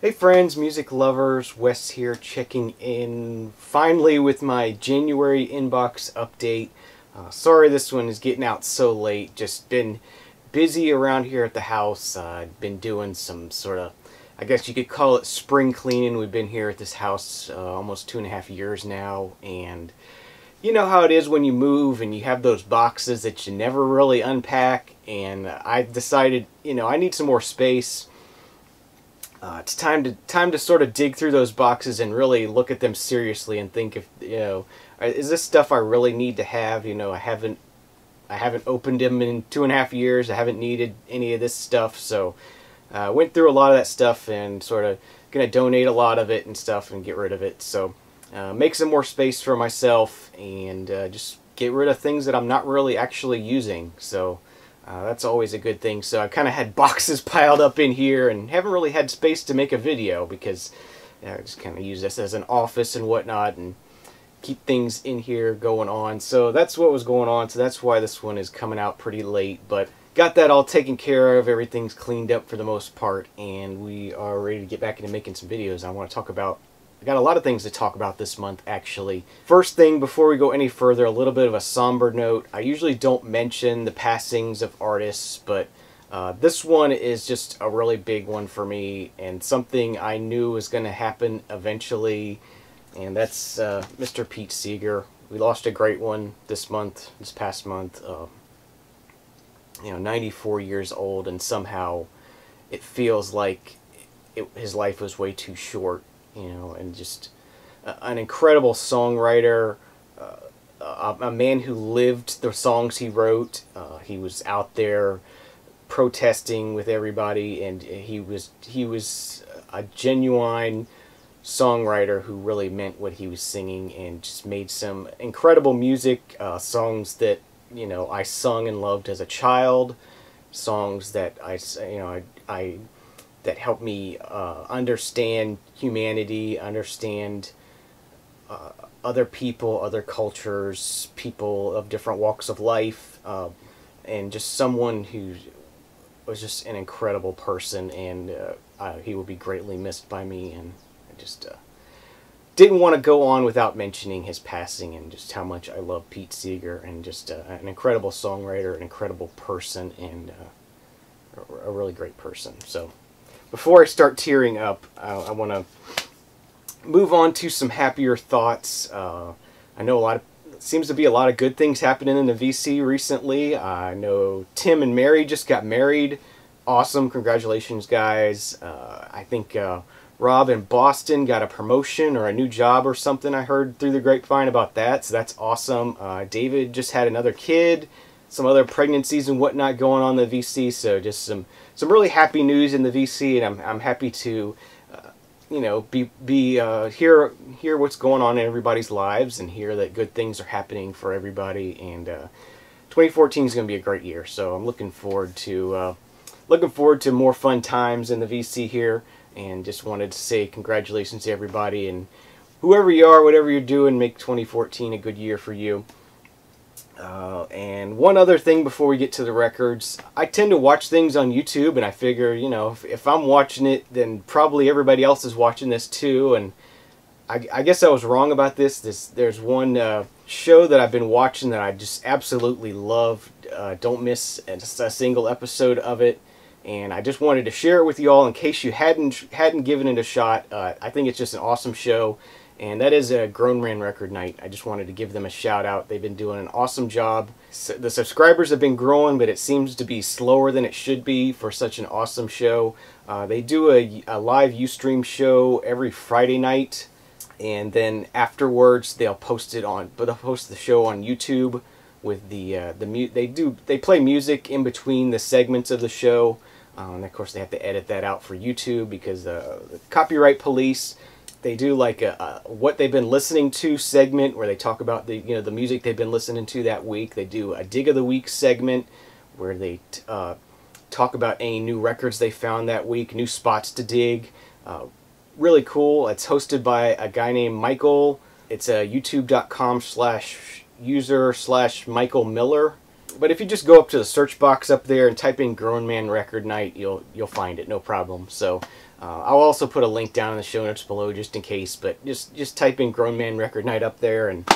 Hey friends, music lovers, Wes here checking in finally with my January inbox update. Sorry this one is getting out so late, just been busy around here at the house. I've been doing some sort of, I guess you could call it spring cleaning. We've been here at this house almost 2.5 years now, and you know how it is when you move and you have those boxes that you never really unpack, and I decided, I need some more space. It's time to sort of dig through those boxes and really look at them seriously and think if is this stuff I really need to have? I haven't opened them in 2.5 years. I haven't needed any of this stuff, so I went through a lot of that stuff and sort of gonna donate a lot of it and stuff and get rid of it. So make some more space for myself and just get rid of things that I'm not really actually using. So. That's always a good thing. So I kind of had boxes piled up in here and haven't really had space to make a video because I just kind of use this as an office and whatnot and keep things in here going on. So that's what was going on. So that's why this one is coming out pretty late. But got that all taken care of. Everything's cleaned up for the most part. And we are ready to get back into making some videos. I want to talk about I got a lot of things to talk about this month, actually. First thing, before we go any further, a little bit of a somber note. I usually don't mention the passings of artists, but this one is just a really big one for me, and something I knew was going to happen eventually, and that's Mr. Pete Seeger. We lost a great one this past month. 94 years old, and somehow it feels like his life was way too short. And just an incredible songwriter, a man who lived the songs he wrote. He was out there protesting with everybody, and he was a genuine songwriter who really meant what he was singing and just made some incredible music, songs that I sung and loved as a child, songs that I that helped me understand humanity, understand other people, other cultures, people of different walks of life, and just someone who was just an incredible person, and he will be greatly missed by me, and I just didn't want to go on without mentioning his passing and just how much I love Pete Seeger, and just an incredible songwriter, an incredible person, and a really great person. So before I start tearing up, I want to move on to some happier thoughts. I know seems to be a lot of good things happening in the VC recently. I know Tim and Mary just got married. Awesome. Congratulations, guys. I think Rob in Boston got a promotion or a new job or something. I heard through the grapevine about that, so that's awesome. David just had another kid. Some other pregnancies and whatnot going on in the VC, so just some really happy news in the VC, and I'm happy to hear what's going on in everybody's lives and hear that good things are happening for everybody. And 2014 is going to be a great year, so I'm looking forward to more fun times in the VC here, and just wanted to say congratulations to everybody, and whoever you are, whatever you're doing, make 2014 a good year for you. And one other thing before we get to the records, I tend to watch things on YouTube, and I figure, if I'm watching it, then probably everybody else is watching this too, and I guess I was wrong about this. There's one show that I've been watching that I just absolutely love. Don't miss a single episode of it, and I just wanted to share it with you all in case you hadn't given it a shot. I think it's just an awesome show. And that is a Grown Man Record Night. I just wanted to give them a shout out. They've been doing an awesome job. The subscribers have been growing, but it seems to be slower than it should be for such an awesome show. They do a live Ustream show every Friday night, and then afterwards they'll post the show on YouTube with they play music in between the segments of the show, and of course they have to edit that out for YouTube because the copyright police. They do like a what they've been listening to segment where they talk about the music they've been listening to that week. They do a dig of the week segment where they talk about any new records they found that week, new spots to dig. Really cool. It's hosted by a guy named Michael. It's youtube.com/user/Michael Miller. But if you just go up to the search box up there and type in Grown Man Record Night, you'll find it, no problem. So I'll also put a link down in the show notes below just in case. But just type in Grown Man Record Night up there, and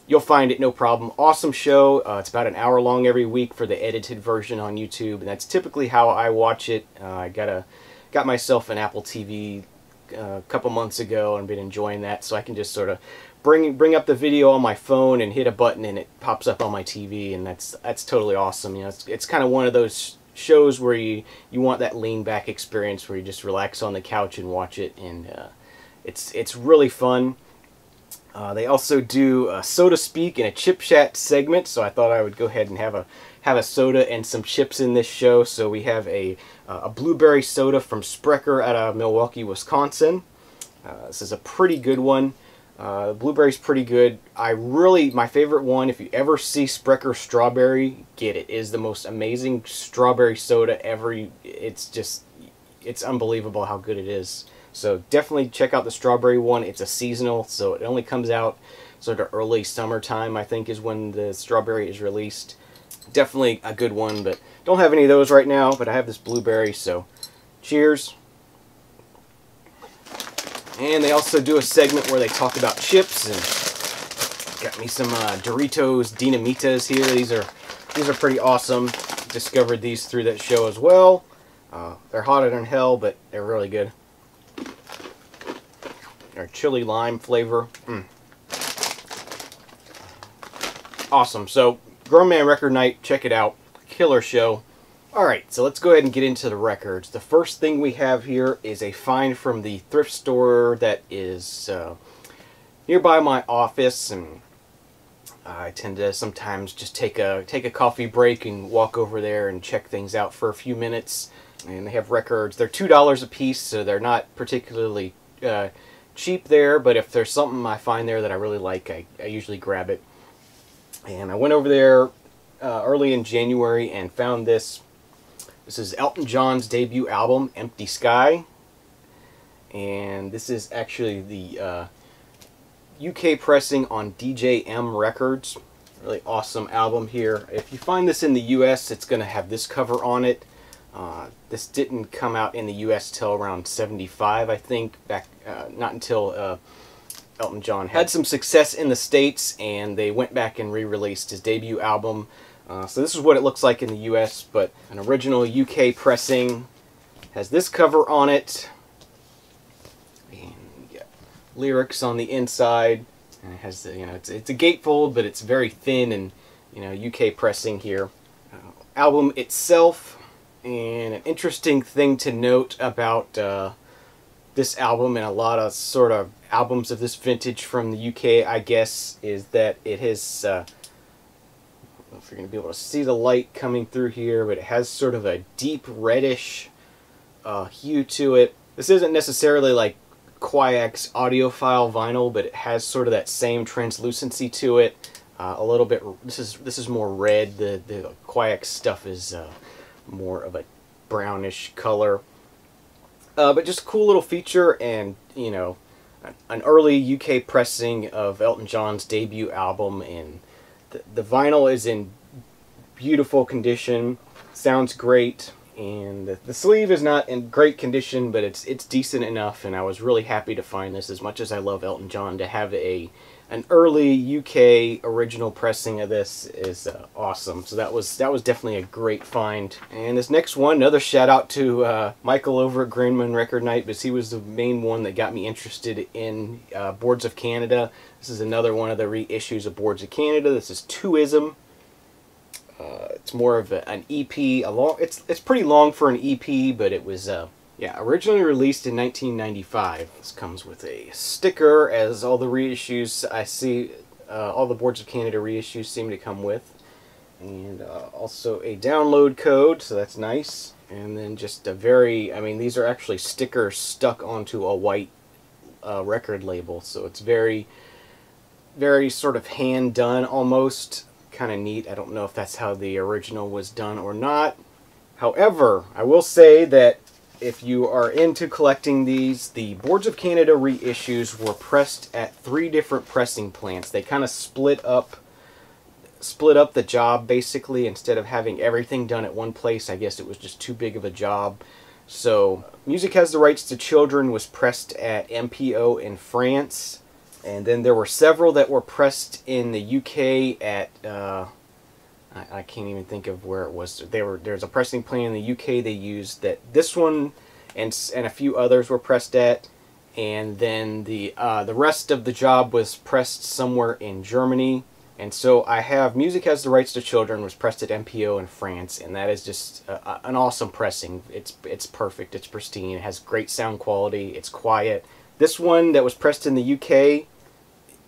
you'll find it, no problem. Awesome show. It's about an hour long every week for the edited version on YouTube, and that's typically how I watch it. I got myself an Apple TV a couple months ago and been enjoying that, so I can just sort of bring up the video on my phone and hit a button and it pops up on my TV, and that's totally awesome. You know, it's kind of one of those shows where you want that lean back experience where you just relax on the couch and watch it, and it's really fun. They also do a Soda Speak and a Chip Chat segment, so I thought I would go ahead and have a soda and some chips in this show. So we have a blueberry soda from Sprecher out of Milwaukee, Wisconsin. This is a pretty good one. Blueberry's pretty good. My favorite one, if you ever see Sprecher Strawberry, get it. It is the most amazing strawberry soda ever. It's unbelievable how good it is. So definitely check out the strawberry one. It's a seasonal, so it only comes out sort of early summertime, I think, is when the strawberry is released. Definitely a good one, but don't have any of those right now, but I have this blueberry, so cheers. And they also do a segment where they talk about chips, and got me some Doritos Dinamitas here. These are pretty awesome. Discovered these through that show as well. They're hotter than hell, but they're really good. They're chili lime flavor. Awesome. So Grown Man Record Night, check it out. Killer show. Alright, so let's go ahead and get into the records. The first thing we have here is a find from the thrift store that is nearby my office, and I tend to sometimes just take a coffee break and walk over there and check things out for a few minutes. And they have records. They're $2 a piece, so they're not particularly cheap there, but if there's something I find there that I really like, I usually grab it. And I went over there early in January and found this. This is Elton John's debut album, Empty Sky. And this is actually the UK pressing on DJM Records. Really awesome album here. If you find this in the US, it's going to have this cover on it. This didn't come out in the US till around 75, I think. Not until Elton John had some success in the States, and they went back and re-released his debut album. So this is what it looks like in the US, but an original UK pressing has this cover on it. And you got lyrics on the inside, and it has the, it's a gatefold, but it's very thin, and UK pressing here. Album itself, and an interesting thing to note about this album and a lot of sort of albums of this vintage from the UK, I guess, is that it has, I don't know if you're going to be able to see the light coming through here, but it has sort of a deep reddish hue to it. This isn't necessarily like Quiax audiophile vinyl, but it has sort of that same translucency to it. A little bit, this is more red. The Quiax stuff is more of a brownish color. But just a cool little feature, and an early UK pressing of Elton John's debut album, and the vinyl is in beautiful condition, sounds great, and the sleeve is not in great condition, but it's decent enough, and I was really happy to find this. As much as I love Elton John, to have an early UK original pressing of this is awesome. So that was definitely a great find. And this next one, another shout out to Michael over at Grown Man Record Night, because he was the main one that got me interested in Boards of Canada. This is another one of the reissues of Boards of Canada. This is Twoism. It's more of an EP. It's pretty long for an EP, but it was originally released in 1995. This comes with a sticker, as all the reissues I see, all the Boards of Canada reissues seem to come with. And also a download code, so that's nice. And then just these are actually stickers stuck onto a white record label, so it's very, very sort of hand done almost. Kind of neat. I don't know if that's how the original was done or not. However, I will say that if you are into collecting these, the Boards of Canada reissues were pressed at 3 different pressing plants. They kind of split up split up the job basically. Instead of having everything done at one place, I guess it was just too big of a job. So Music Has the Rights to Children was pressed at MPO in France, and then there were several that were pressed in the UK at I can't even think of where it was. There's a pressing plant in the UK they used that this one and a few others were pressed at, and then the rest of the job was pressed somewhere in Germany. And so I have Music Has the Rights to Children was pressed at MPO in France, and that is just an awesome pressing. It's perfect. It's pristine. It has great sound quality. It's quiet. This one that was pressed in the UK,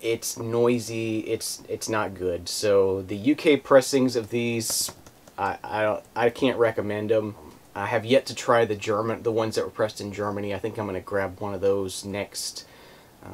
it's noisy. It's not good. So the UK pressings of these, I can't recommend them. I have yet to try the ones that were pressed in Germany. I think I'm going to grab one of those next.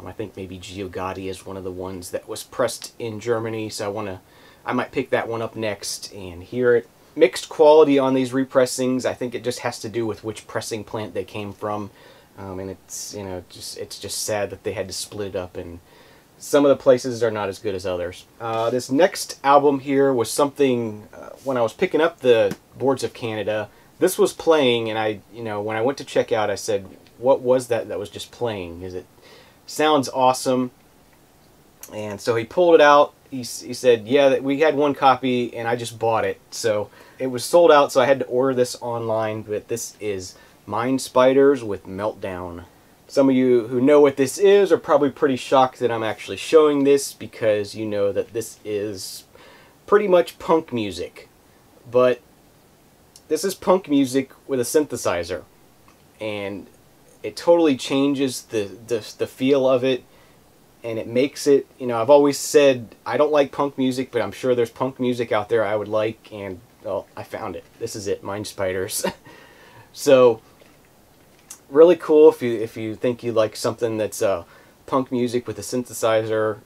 I think maybe Gio Gotti is one of the ones that was pressed in Germany, so I might pick that one up next and hear it. Mixed quality on these repressings. I think it just has to do with which pressing plant they came from, and it's it's just sad that they had to split it up, and some of the places are not as good as others. This next album here was something when I was picking up the Boards of Canada. This was playing, and when I went to check out, I said, "What was that was just playing? Is it?" Sounds awesome. And so he pulled it out. He said, yeah, we had one copy and I just bought it. So it was sold out, so I had to order this online. But this is Mind Spiders with Meltdown. Some of you who know what this is are probably pretty shocked that I'm actually showing this, because you know that this is pretty much punk music. But this is punk music with a synthesizer. And it totally changes the feel of it, and it makes it, I've always said I don't like punk music, but I'm sure there's punk music out there I would like, and well, I found it. This is it, Mind Spiders. So really cool if you think you like something that's punk music with a synthesizer.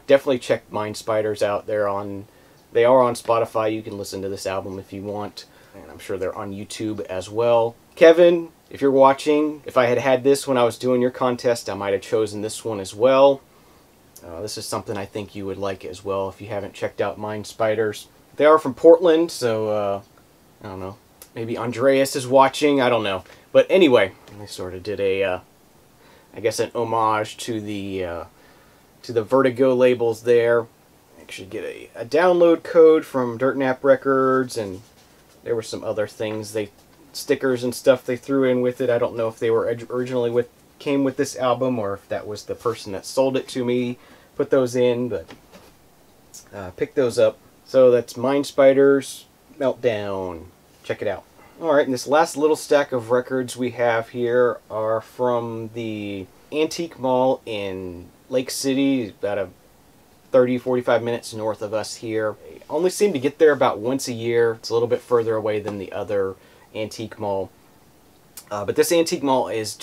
Definitely check Mind Spiders out. They are on Spotify. You can listen to this album if you want, and I'm sure they're on YouTube as well. Kevin, if you're watching, if I had had this when I was doing your contest, I might have chosen this one as well. This is something I think you would like as well if you haven't checked out Mind Spiders. They are from Portland, so I don't know. Maybe Andreas is watching, I don't know. But anyway, they sort of did I guess an homage to the Vertigo labels there. Actually get a download code from Dirt Nap Records, and there were some other things, stickers and stuff they threw in with it. I don't know if they were originally came with this album, or if that was the person that sold it to me put those in, but pick those up. So that's Mind Spiders, Meltdown. Check it out. Alright, and this last little stack of records we have here are from the Antique Mall in Lake City, about 30-45 minutes north of us here. I only seem to get there about once a year. It's a little bit further away than the other Antique Mall. But this Antique Mall is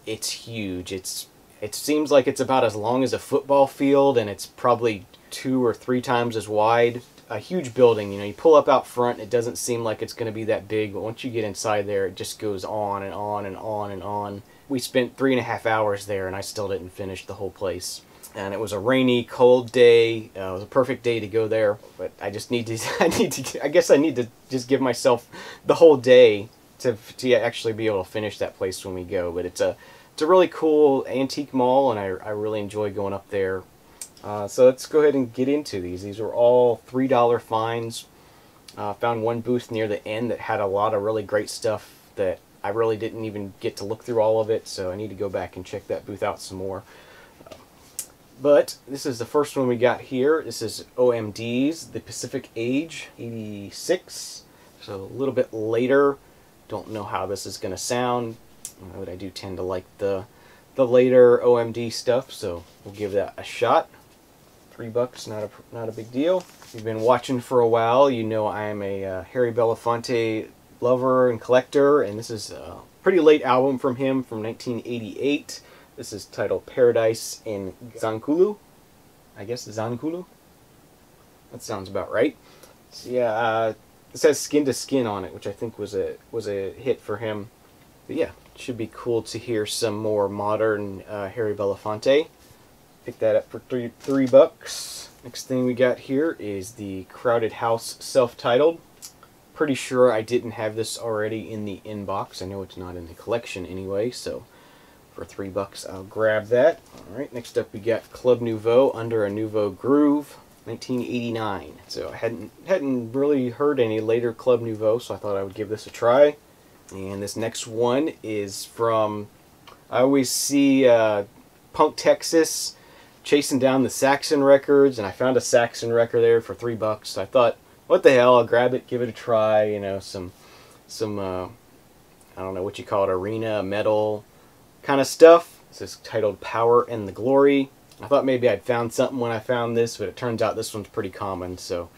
it's huge. It seems like it's about as long as a football field, and it's probably 2 or 3 times as wide. A huge building. You pull up out front, it doesn't seem like it's going to be that big, but once you get inside there, it just goes on and on and on and on. We spent 3.5 hours there, and I still didn't finish the whole place. And it was a rainy, cold day. It was a perfect day to go there, but I just need to. I guess I need to just give myself the whole day to actually be able to finish that place when we go. But it's a really cool antique mall, and I really enjoy going up there. So let's go ahead and get into these. These are all $3 finds. Found one booth near the end that had a lot of really great stuff that I really didn't even get to look through all of it, so I need to go back and check that booth out some more. But this is the first one we got here. This is OMD's The Pacific Age, 86. So a little bit later. Don't know how this is going to sound, but I do tend to like the later OMD stuff, so we'll give that a shot. $3, not a big deal. If you've been watching for a while, you know I am a Harry Belafonte lover and collector, and this is a pretty late album from him from 1988. This is titled Paradise in Zankulu. I guess Zankulu? That sounds about right. So yeah, it says Skin to Skin on it, which I think was a hit for him. But yeah, it should be cool to hear some more modern Harry Belafonte. Pick that up for $3. Next thing we got here is the Crowded House self-titled. Pretty sure I didn't have this already in the inbox. I know it's not in the collection anyway, so for $3 I'll grab that. Alright, next up we got Club Nouveau, Under a Nouveau Groove, 1989. So I hadn't really heard any later Club Nouveau, so I thought I would give this a try. And this next one is from, I always see Punk Texas chasing down the Saxon records, and I found a Saxon record there for $3. So I thought, what the hell, I'll grab it, give it a try, you know, some I don't know what you call it, arena, metal kind of stuff. This is titled Power and the Glory. I thought maybe I'd found something when I found this, but it turns out this one's pretty common, so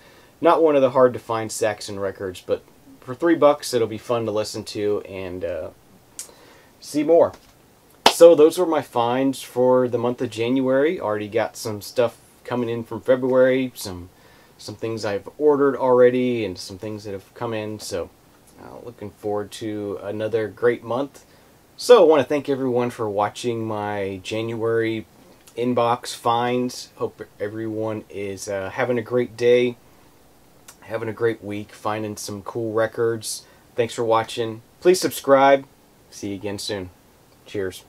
not one of the hard to find Saxon records, but for $3 it'll be fun to listen to and see more. So those were my finds for the month of January. Already got some stuff coming in from February, some things I've ordered already, and some things that have come in. So looking forward to another great month. So I want to thank everyone for watching my January inbox finds. Hope everyone is having a great day, having a great week, finding some cool records. Thanks for watching. Please subscribe. See you again soon. Cheers.